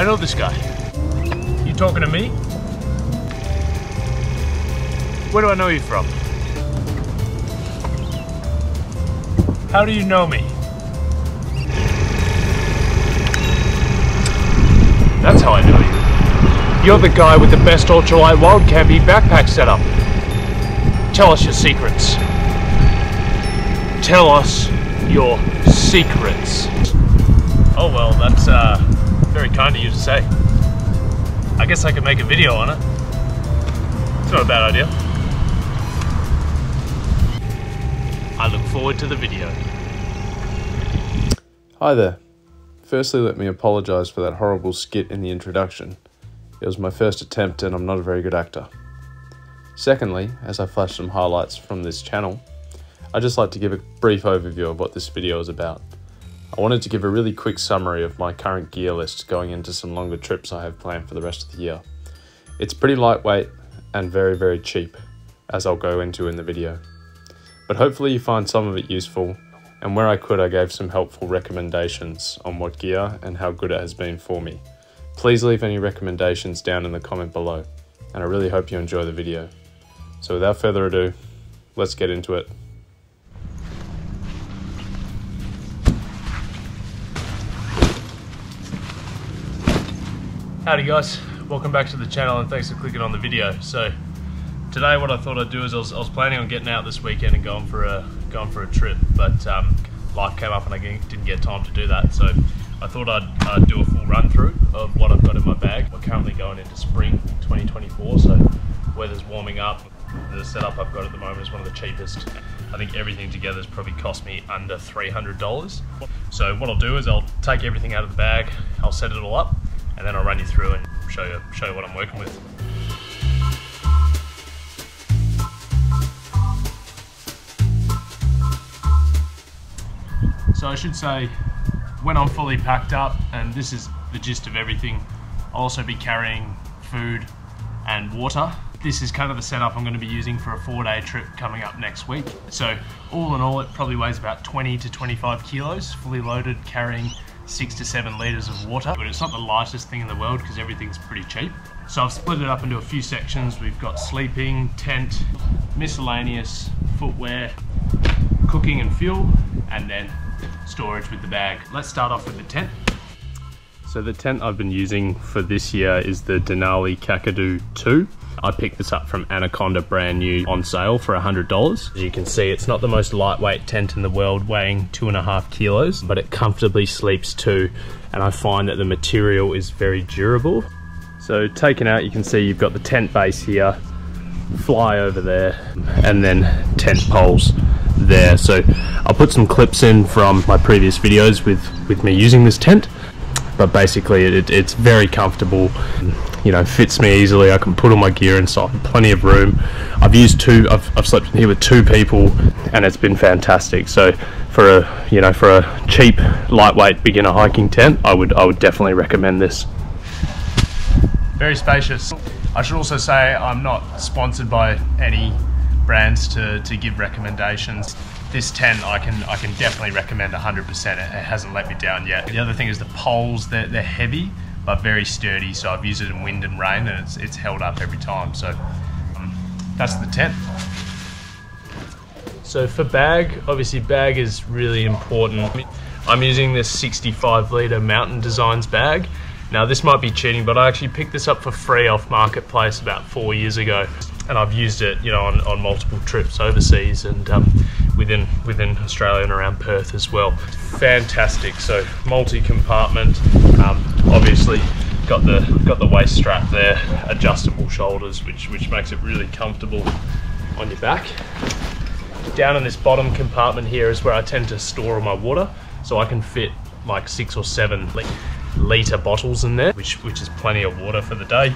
I know this guy. You talking to me? Where do I know you from? How do you know me? That's how I know you. You're the guy with the best ultralight wild camping backpack setup. Tell us your secrets. Tell us your secrets. Oh well, that's very kind of you to say. I guess I could make a video on it. It's not a bad idea. I look forward to the video. Hi there. Firstly, let me apologise for that horrible skit in the introduction. It was my first attempt and I'm not a very good actor. Secondly, as I flash some highlights from this channel, I'd just like to give a brief overview of what this video is about. I wanted to give a really quick summary of my current gear list going into some longer trips I have planned for the rest of the year. It's pretty lightweight and very, very cheap, as I'll go into in the video. But hopefully you find some of it useful, and where I could I gave some helpful recommendations on what gear and how good it has been for me. Please leave any recommendations down in the comment below, and I really hope you enjoy the video. So without further ado, let's get into it. Howdy guys, welcome back to the channel and thanks for clicking on the video. So today what I thought I'd do is I was planning on getting out this weekend and going for a trip, but life came up and I didn't get time to do that. So I thought I'd do a full run through of what I've got in my bag. We're currently going into spring 2024, so weather's warming up. The setup I've got at the moment is one of the cheapest. I think everything together has probably cost me under $300. So what I'll do is I'll take everything out of the bag, I'll set it all up, and then I'll run you through and show you what I'm working with. So I should say, when I'm fully packed up, and this is the gist of everything, I'll also be carrying food and water. This is kind of the setup I'm going to be using for a 4-day trip coming up next week. So all in all, it probably weighs about 20 to 25 kilos, fully loaded, carrying 6 to 7 litres of water. But it's not the lightest thing in the world because everything's pretty cheap. So I've split it up into a few sections. We've got sleeping, tent, miscellaneous, footwear, cooking and fuel, and then storage with the bag. Let's start off with the tent. So the tent I've been using for this year is the Denali Kakadu 2. I picked this up from Anaconda brand new on sale for $100. As you can see, it's not the most lightweight tent in the world, weighing 2.5 kilos, but it comfortably sleeps 2, and I find that the material is very durable. So taken out, you can see you've got the tent base here, fly over there, and then tent poles there. So I'll put some clips in from my previous videos with me using this tent, but basically it's very comfortable, you know, fits me easily. I can put all my gear inside, plenty of room. I've slept in here with 2 people and it's been fantastic. So for a cheap, lightweight beginner hiking tent, I would definitely recommend this. Very spacious. I should also say I'm not sponsored by any brands to give recommendations. This tent I can definitely recommend 100%. It hasn't let me down yet. The other thing is the poles, they're heavy but very sturdy, so I've used it in wind and rain and it's held up every time. So that's the tent. So for bag, obviously bag is really important. I'm using this 65 litre Mountain Designs bag. Now this might be cheating, but I actually picked this up for free off Marketplace about 4 years ago, and I've used it, you know, on multiple trips overseas and within Australia and around Perth as well. Fantastic. So multi-compartment, obviously got the waist strap there, adjustable shoulders, which makes it really comfortable on your back. Down in this bottom compartment here is where I tend to store all my water, so I can fit like 6 or 7 litre bottles in there, which is plenty of water for the day.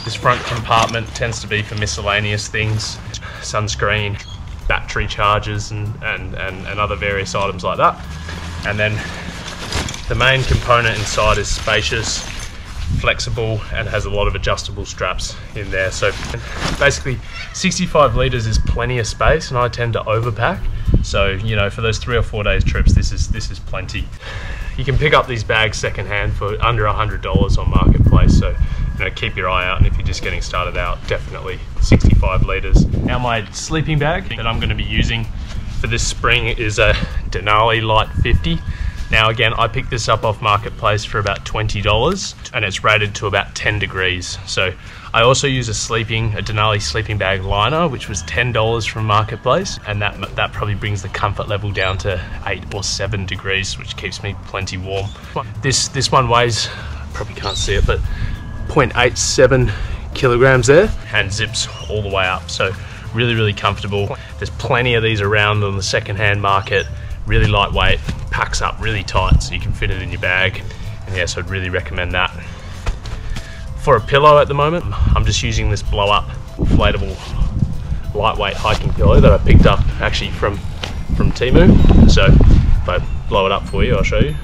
This front compartment tends to be for miscellaneous things, sunscreen, battery chargers and other various items like that. And then the main component inside is spacious, flexible, and has a lot of adjustable straps in there. So basically 65 litres is plenty of space, and I tend to overpack. So, you know, for those 3 or 4 days trips, this is plenty. You can pick up these bags secondhand for under $100 on Marketplace, so keep your eye out. And if you're just getting started out, definitely 65 litres. Now my sleeping bag that I'm going to be using for this spring is a Denali Light 50. Now again, I picked this up off Marketplace for about $20 and it's rated to about 10 degrees. So I also use a Denali sleeping bag liner, which was $10 from Marketplace, and that probably brings the comfort level down to 8 or 7 degrees, which keeps me plenty warm. This one weighs, probably can't see it, but 0.87 kilograms there, and zips all the way up. So really comfortable. There's plenty of these around on the secondhand market. Really lightweight, packs up really tight so you can fit it in your bag. And yes, I'd really recommend that. For a pillow at the moment, I'm just using this blow up inflatable lightweight hiking pillow that I picked up actually from Temu. So if I blow it up for you, I'll show you.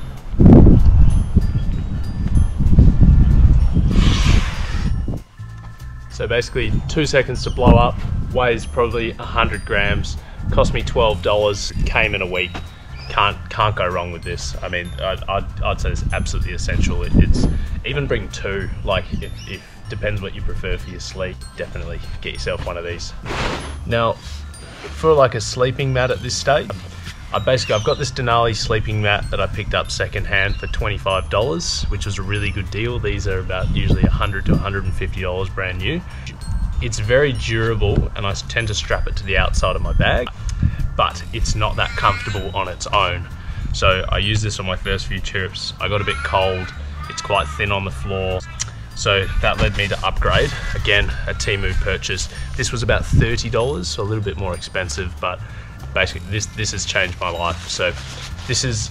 So basically 2 seconds to blow up, weighs probably 100 grams, cost me $12, came in a week. Can't go wrong with this. I mean, I'd say it's absolutely essential. It's even bring two, like if depends what you prefer for your sleep, definitely get yourself one of these. Now, for like a sleeping mat at this stage, I've got this Denali sleeping mat that I picked up secondhand for $25, which was a really good deal. These are about usually $100 to $150 brand new. It's very durable and I tend to strap it to the outside of my bag, but it's not that comfortable on its own. So I used this on my first few trips. I got a bit cold, it's quite thin on the floor. So that led me to upgrade. Again, a Temu purchase. This was about $30, so a little bit more expensive, but basically this has changed my life. So this is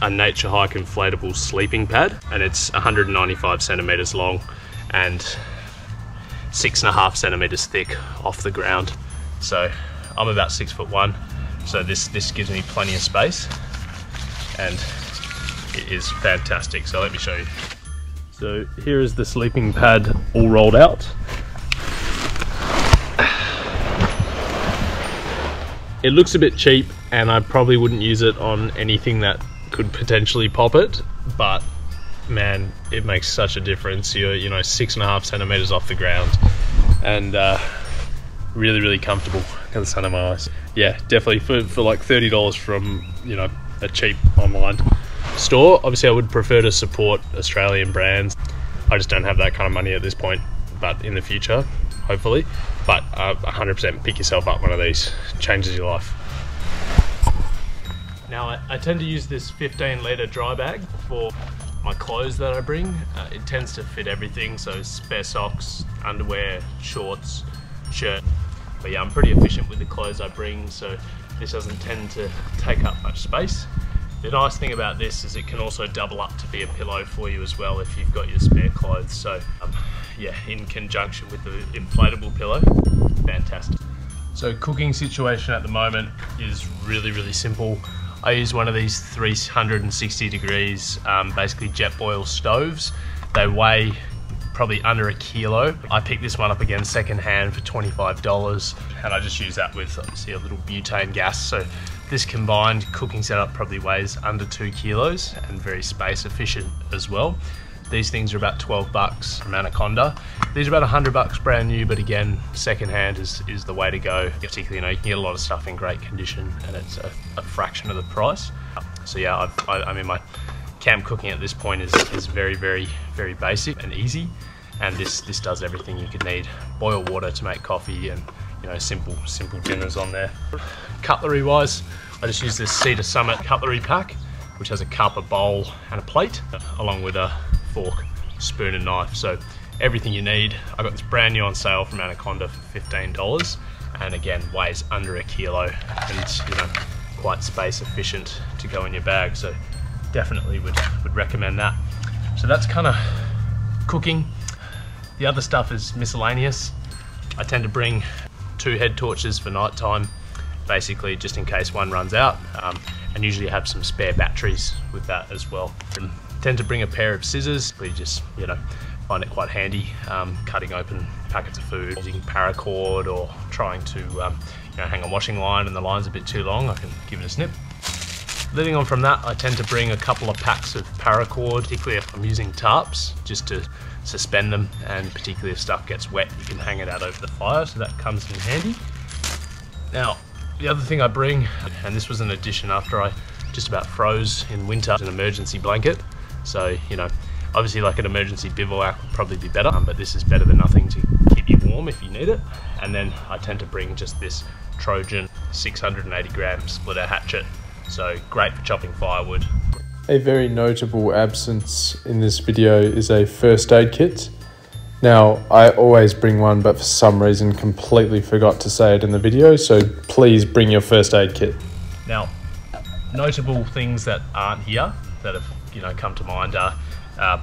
a Nature Hike inflatable sleeping pad, and it's 195 centimeters long and 6.5 centimeters thick off the ground. So I'm about 6'1", so this gives me plenty of space and it is fantastic. So let me show you. So here is the sleeping pad all rolled out. It looks a bit cheap and I probably wouldn't use it on anything that could potentially pop it, but man, it makes such a difference. You're 6.5 centimeters off the ground and really comfortable. Got the sun in my eyes. Yeah, definitely for like $30 from a cheap online store. Obviously I would prefer to support Australian brands. I just don't have that kind of money at this point, but in the future, hopefully. But 100% pick yourself up one of these, changes your life. Now I tend to use this 15-litre dry bag for my clothes that I bring. It tends to fit everything, so spare socks, underwear, shorts, shirt. But yeah, I'm pretty efficient with the clothes I bring, so this doesn't tend to take up much space. The nice thing about this is it can also double up to be a pillow for you as well if you've got your spare clothes. So yeah, in conjunction with the inflatable pillow, fantastic. So cooking situation at the moment is really simple. I use one of these 360 degrees, basically Jetboil stoves. They weigh probably under a kilo. I picked this one up again secondhand for $25, and I just use that with obviously a little butane gas. So this combined cooking setup probably weighs under 2 kilos and very space efficient as well. These things are about $12 from Anaconda. These are about $100 brand new, but again, secondhand is the way to go. Particularly, you can get a lot of stuff in great condition and it's a fraction of the price. So yeah, I mean, my camp cooking at this point is very basic and easy, and this does everything you could need. Boil water to make coffee and simple dinners on there. Cutlery wise, I just use this Cedar Summit cutlery pack, which has a cup, a bowl and a plate, along with a fork, spoon and knife. So everything you need. I got this brand new on sale from Anaconda for $15, and again weighs under a kilo and quite space efficient to go in your bag. So definitely would recommend that. So that's kind of cooking. The other stuff is miscellaneous. I tend to bring 2 head torches for nighttime, basically just in case one runs out, and usually have some spare batteries with that as well. And tend to bring a pair of scissors. We just find it quite handy cutting open packets of food, using paracord or trying to hang a washing line and the line's a bit too long. I can give it a snip. Leading on from that, I tend to bring a couple of packs of paracord, particularly if I'm using tarps, just to suspend them, and particularly if stuff gets wet, you can hang it out over the fire, so that comes in handy. Now, the other thing I bring, and this was an addition after I just about froze in winter, an emergency blanket. So, you know, obviously like an emergency bivouac would probably be better, but this is better than nothing to keep you warm if you need it. And then I tend to bring just this Trojan 680 gram splitter hatchet. So great for chopping firewood. A very notable absence in this video is a first aid kit. Now, I always bring one, but for some reason completely forgot to say it in the video, so please bring your first aid kit. Now, notable things that aren't here that have, you know, come to mind are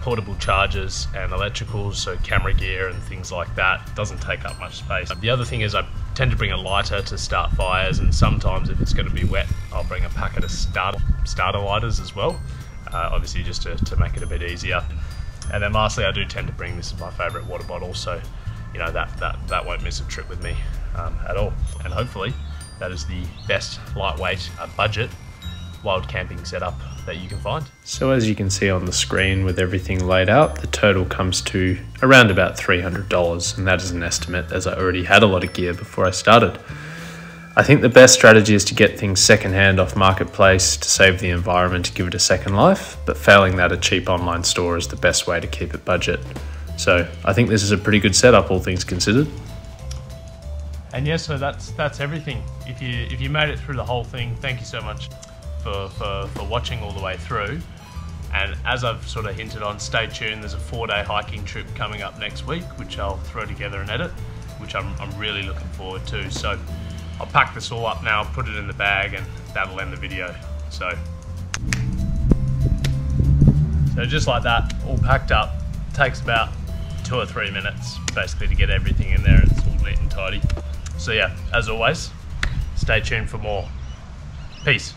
portable chargers and electricals, so camera gear and things like that. It doesn't take up much space. The other thing is I tend to bring a lighter to start fires, and sometimes if it's going to be wet, I'll bring a packet of starter lighters as well, obviously just to make it a bit easier. And then lastly, I do tend to bring, this is my favourite water bottle, so you know that won't miss a trip with me at all. And hopefully that is the best lightweight budget wild camping setup that you can find. So as you can see on the screen with everything laid out, the total comes to around about $300, and that is an estimate as I already had a lot of gear before I started. I think the best strategy is to get things secondhand off Marketplace to save the environment, to give it a second life, but failing that, a cheap online store is the best way to keep it budget. So I think this is a pretty good setup, all things considered. And yeah, so that's everything. If you made it through the whole thing, thank you so much for watching all the way through. And as I've sort of hinted on, stay tuned. There's a 4-day hiking trip coming up next week, which I'll throw together and edit, which I'm really looking forward to. So I'll pack this all up now, put it in the bag, and that'll end the video. So just like that, all packed up. Takes about 2 or 3 minutes basically to get everything in there. It's all neat and tidy. So yeah, as always, stay tuned for more. Peace.